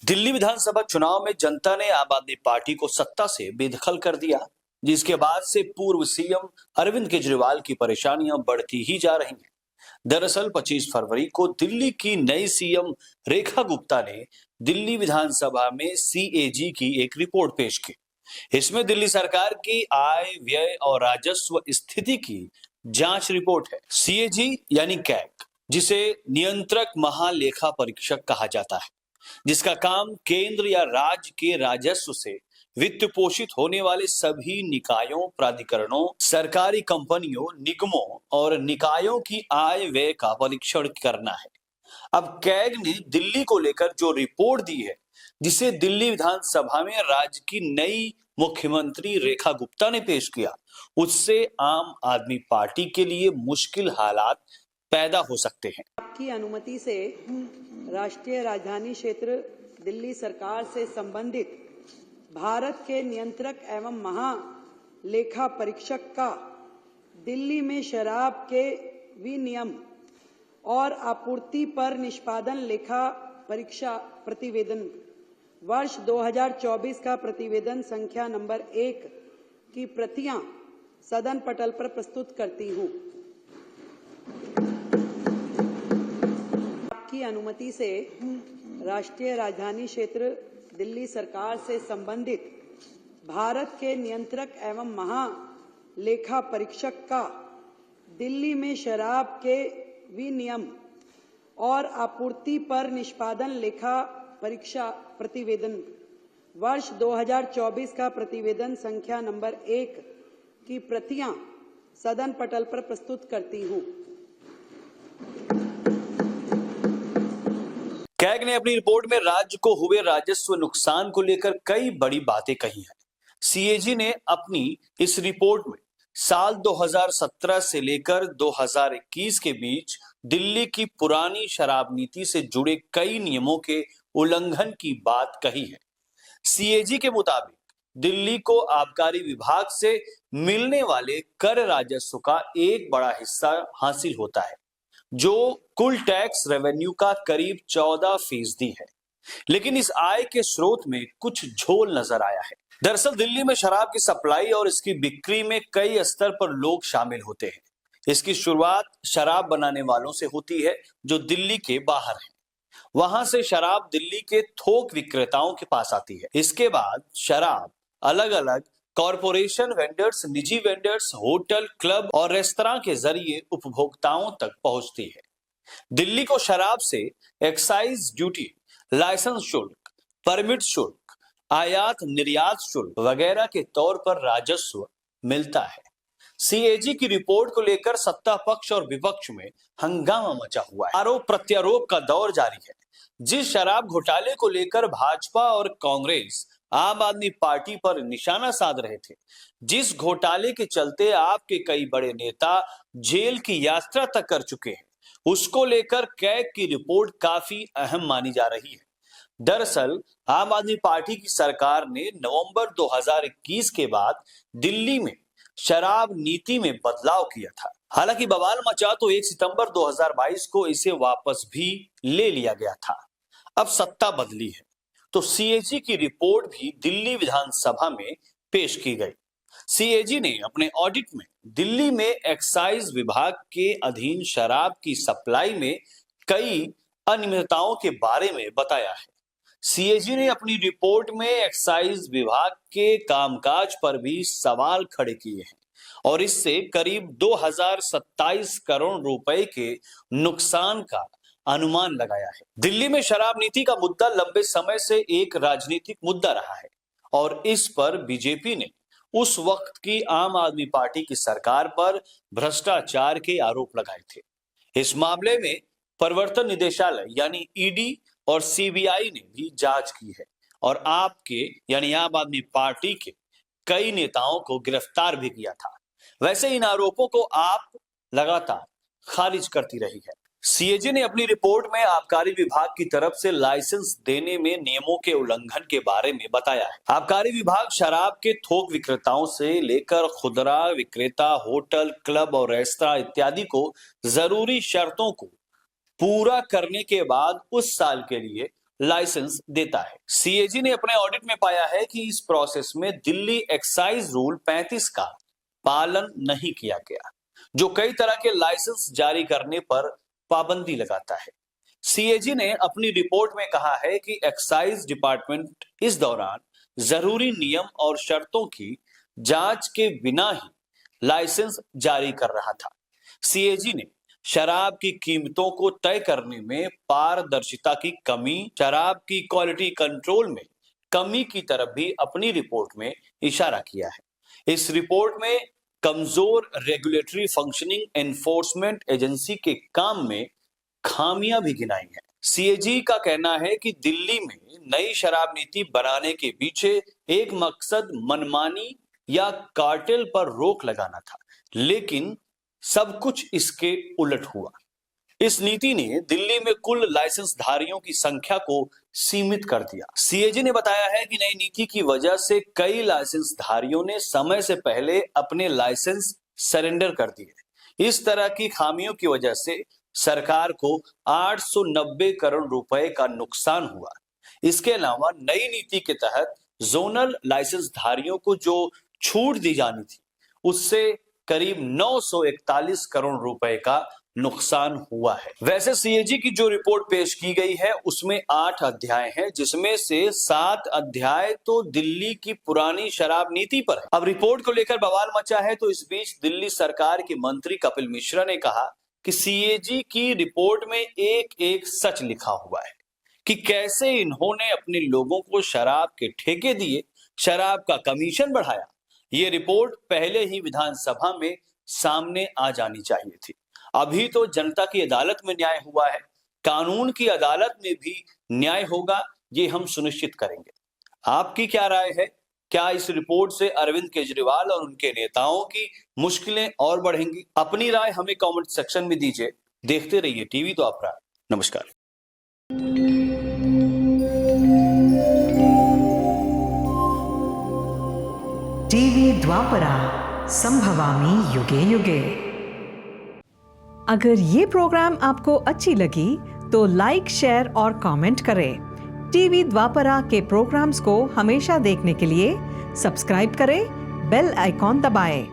दिल्ली विधानसभा चुनाव में जनता ने आम आदमी पार्टी को सत्ता से बेदखल कर दिया, जिसके बाद से पूर्व सीएम अरविंद केजरीवाल की परेशानियां बढ़ती ही जा रही हैं। दरअसल 25 फरवरी को दिल्ली की नई सीएम रेखा गुप्ता ने दिल्ली विधानसभा में सीएजी की एक रिपोर्ट पेश की। इसमें दिल्ली सरकार की आय, व्यय और राजस्व स्थिति की जांच रिपोर्ट है। सीएजी यानी कैग, जिसे नियंत्रक महालेखा परीक्षक कहा जाता है, जिसका काम केंद्र या राज्य के राजस्व से वित्त पोषित होने वाले सभी निकायों, प्राधिकरणों, सरकारी कंपनियों, निगमों और निकायों की आय व्यय का परीक्षण करना है। अब कैग ने दिल्ली को लेकर जो रिपोर्ट दी है, जिसे दिल्ली विधानसभा में राज्य की नई मुख्यमंत्री रेखा गुप्ता ने पेश किया, उससे आम आदमी पार्टी के लिए मुश्किल हालात पैदा हो सकते हैं। आपकी अनुमति से राष्ट्रीय राजधानी क्षेत्र दिल्ली सरकार से संबंधित भारत के नियंत्रक एवं महालेखा परीक्षक का दिल्ली में शराब के विनियम और आपूर्ति पर निष्पादन लेखा परीक्षा प्रतिवेदन वर्ष 2024 का प्रतिवेदन संख्या नंबर 1 की प्रतियां सदन पटल पर प्रस्तुत करती हूं। आपकी अनुमति से राष्ट्रीय राजधानी क्षेत्र दिल्ली सरकार से संबंधित भारत के नियंत्रक एवं महालेखा परीक्षक का दिल्ली में शराब के विनियम और आपूर्ति पर निष्पादन लेखा परीक्षा प्रतिवेदन वर्ष 2024 का प्रतिवेदन संख्या नंबर 1 की प्रतियां सदन पटल पर प्रस्तुत करती हूं। कैग ने अपनी रिपोर्ट में राज्य को हुए राजस्व नुकसान को लेकर कई बड़ी बातें कही हैं। सीएजी ने अपनी इस रिपोर्ट में साल 2017 से लेकर 2021 के बीच दिल्ली की पुरानी शराब नीति से जुड़े कई नियमों के उल्लंघन की बात कही है। सीएजी के मुताबिक दिल्ली को आबकारी विभाग से मिलने वाले कर राजस्व का एक बड़ा हिस्सा हासिल होता है, जो कुल टैक्स रेवेन्यू का करीब 14% है। लेकिन इस आय के स्रोत में कुछ झोल नजर आया है। दरअसल दिल्ली में शराब की सप्लाई और इसकी बिक्री में कई स्तर पर लोग शामिल होते हैं। इसकी शुरुआत शराब बनाने वालों से होती है, जो दिल्ली के बाहर हैं। वहां से शराब दिल्ली के थोक विक्रेताओं के पास आती है। इसके बाद शराब अलग अलग कॉरपोरेशन वेंडर्स, निजी वेंडर्स, होटल, क्लब और रेस्तरां के जरिए उपभोक्ताओं तक पहुंचती है। दिल्ली को शराब से एक्साइज ड्यूटी, लाइसेंस शुल्क, परमिट शुल्क, आयात निर्यात शुल्क वगैरह के तौर पर राजस्व मिलता है। सीएजी की रिपोर्ट को लेकर सत्ता पक्ष और विपक्ष में हंगामा मचा हुआ है। आरोप प्रत्यारोप का दौर जारी है। जिस शराब घोटाले को लेकर भाजपा और कांग्रेस आम आदमी पार्टी पर निशाना साध रहे थे, जिस घोटाले के चलते आपके कई बड़े नेता जेल की यात्रा तक कर चुके हैं, उसको लेकर कैग की रिपोर्ट काफी अहम मानी जा रही है। दरअसल आम आदमी पार्टी की सरकार ने नवंबर 2021 के बाद दिल्ली में शराब नीति में बदलाव किया था। हालांकि बवाल मचा तो 1 सितंबर 2022 को इसे वापस भी ले लिया गया था। अब सत्ता बदली है तो सीएजी की रिपोर्ट भी दिल्ली विधानसभा में पेश की गई। सीएजी ने अपने ऑडिट में दिल्ली में एक्साइज विभाग के अधीन शराब की सप्लाई में कई अनियमितताओं के बारे में बताया है। सीएजी ने अपनी रिपोर्ट में एक्साइज विभाग के कामकाज पर भी सवाल खड़े किए हैं और इससे करीब 2027 करोड़ रुपए के नुकसान का अनुमान लगाया है। दिल्ली में शराब नीति का मुद्दा लंबे समय से एक राजनीतिक मुद्दा रहा है और इस पर बीजेपी ने उस वक्त की आम आदमी पार्टी की सरकार पर भ्रष्टाचार के आरोप लगाए थे। इस मामले में प्रवर्तन निदेशालय यानी ईडी और सीबीआई ने भी जांच की है और आपके यानी आम आदमी पार्टी के कई नेताओं को गिरफ्तार भी किया था। वैसे इन आरोपों को आप लगातार खारिज करती रही है। सीएजी ने अपनी रिपोर्ट में आबकारी विभाग की तरफ से लाइसेंस देने में नियमों के उल्लंघन के बारे में बताया है। आबकारी विभाग शराब के थोक विक्रेताओं से लेकर खुदरा विक्रेता, होटल, क्लब और रेस्तरां इत्यादि को जरूरी शर्तों को पूरा करने के बाद उस साल के लिए लाइसेंस देता है। सीएजी ने अपने ऑडिट में पाया है कि इस प्रोसेस में दिल्ली एक्साइज रूल 35 का पालन नहीं किया गया, जो कई तरह के लाइसेंस जारी करने पर पाबंदी लगाता है। सीएजी ने अपनी रिपोर्ट में कहा है कि एक्साइज डिपार्टमेंट इस दौरान जरूरी नियम और शर्तों की जांच के बिना ही लाइसेंस जारी कर रहा था। सीएजी ने शराब की कीमतों को तय करने में पारदर्शिता की कमी, शराब की क्वालिटी कंट्रोल में कमी की तरफ भी अपनी रिपोर्ट में इशारा किया है। इस रिपोर्ट में कमजोर रेगुलेटरी फंक्शनिंग एनफोर्समेंट एजेंसी के काम में खामियां भी गिनाई हैं। सीएजी का कहना है कि दिल्ली में नई शराब नीति बनाने के पीछे एक मकसद मनमानी या कार्टेल पर रोक लगाना था, लेकिन सब कुछ इसके उलट हुआ। इस नीति ने दिल्ली में कुल लाइसेंस धारियों की संख्या को सीमित कर दिया। सीएजी ने बताया है कि नई नीति की वजह से कई लाइसेंस धारियों ने समय से पहले अपने लाइसेंस सरेंडर कर दिए। इस तरह की खामियों की वजह से सरकार को 890 करोड़ रुपए का नुकसान हुआ। इसके अलावा नई नीति के तहत जोनल लाइसेंस धारियों को जो छूट दी जानी थी, उससे करीब 941 करोड़ रुपए का नुकसान हुआ है। वैसे सीएजी की जो रिपोर्ट पेश की गई है उसमें 8 अध्याय हैं, जिसमें से 7 अध्याय तो दिल्ली की पुरानी शराब नीति पर है। अब रिपोर्ट को लेकर बवाल मचा है, तो इस बीच दिल्ली सरकार के मंत्री कपिल मिश्रा ने कहा कि सीएजी की रिपोर्ट में एक एक सच लिखा हुआ है कि कैसे इन्होंने अपने लोगों को शराब के ठेके दिए, शराब का कमीशन बढ़ाया। ये रिपोर्ट पहले ही विधानसभा में सामने आ जानी चाहिए थी। अभी तो जनता की अदालत में न्याय हुआ है, कानून की अदालत में भी न्याय होगा, ये हम सुनिश्चित करेंगे। आपकी क्या राय है? क्या इस रिपोर्ट से अरविंद केजरीवाल और उनके नेताओं की मुश्किलें और बढ़ेंगी? अपनी राय हमें कमेंट सेक्शन में दीजिए। देखते रहिए टीवी द्वापरा। नमस्कार। टीवी द्वापरा, संभवामि युगे युगे। अगर ये प्रोग्राम आपको अच्छी लगी तो लाइक, शेयर और कमेंट करें। टीवी द्वापरा के प्रोग्राम्स को हमेशा देखने के लिए सब्सक्राइब करें, बेल आइकॉन दबाएं।